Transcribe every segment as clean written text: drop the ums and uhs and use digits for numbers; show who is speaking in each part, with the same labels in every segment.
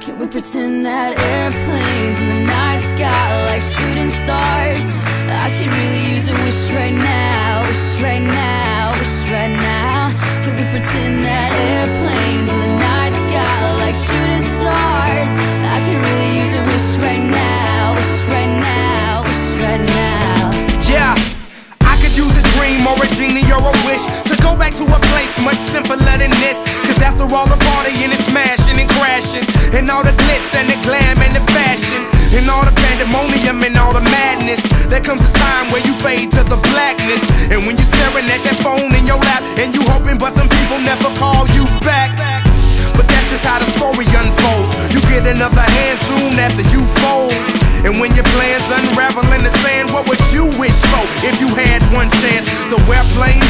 Speaker 1: Can we pretend that airplanes in the night sky like shooting stars? I could really use a wish right now, wish right now, wish right now. Can we pretend that airplanes in the night sky like shooting stars? I could really use a wish right now, wish right now, wish right now.
Speaker 2: Yeah, I could use a dream or a genie or a wish to go back to a place much simpler than this. Cause after all the partying and smashing and crashing, and all the glitz and the glam and the fashion, and all the pandemonium and all the madness, there comes a time where you fade to the blackness. And when you staring at that phone in your lap, and you hoping but them people never call you back. But that's just how the story unfolds. You get another hand soon after you fold. And when your plans unravel in the sand, what would you wish for if you had one chance? So airplane,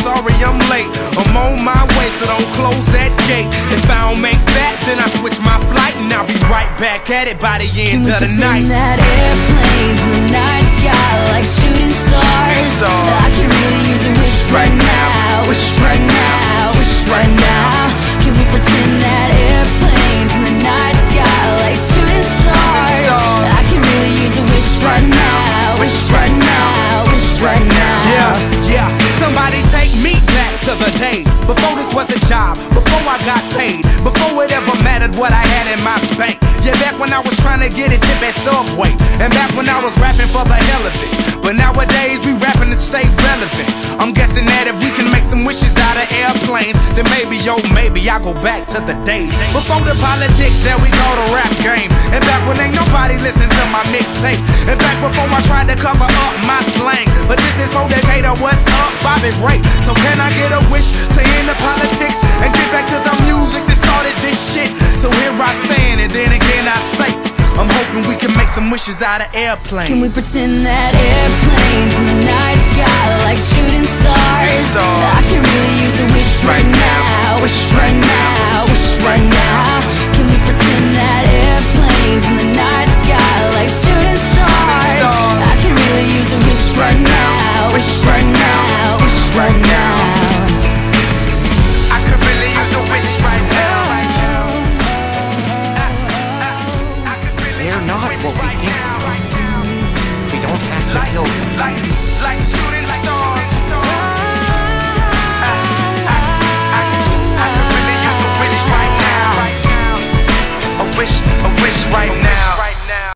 Speaker 2: sorry I'm late. I'm on my way, so don't close that gate. If I don't make that, then I switch my flight, and I'll be right back at it by the end of the night.
Speaker 1: Can we pretend that airplanes in the night sky like shooting stars? I can really use a wish right now, wish right now, wish right now. Can we pretend that airplanes in the night sky like shooting stars? I can really use a wish right now, wish right now, wish right now.
Speaker 2: Yeah, somebody take me back to the days before this was a job, before I got paid, before it ever mattered what I had in my bank. Yeah, back when I was trying to get a tip at Subway, and back when I was rapping for the hell of it. But nowadays we rapping to stay relevant. I'm guessing that if we can make some wishes out of airplanes, then maybe, yo, maybe I'll go back to the days before the politics that we call the rap game, and back when ain't nobody listened to my mixtape, and back before I tried to cover up my slang. But this is for Decatur, what's up, Bobby Ray? So can I get a wish to end the politics and get back to the music that started this shit? So here I stand, and then again I say, I'm hoping we can make some wishes out of airplanes.
Speaker 1: Can we pretend that airplanes in the night sky like shooting stars? I can really use a wish right now, wish right now, wish right now. Can we pretend that airplanes in the night sky like shooting stars? I can really use a wish right now, wish right now, wish right now.
Speaker 2: I could really use a wish right now.
Speaker 3: They're not what we think. We don't have to kill them.
Speaker 2: Like shooting stars.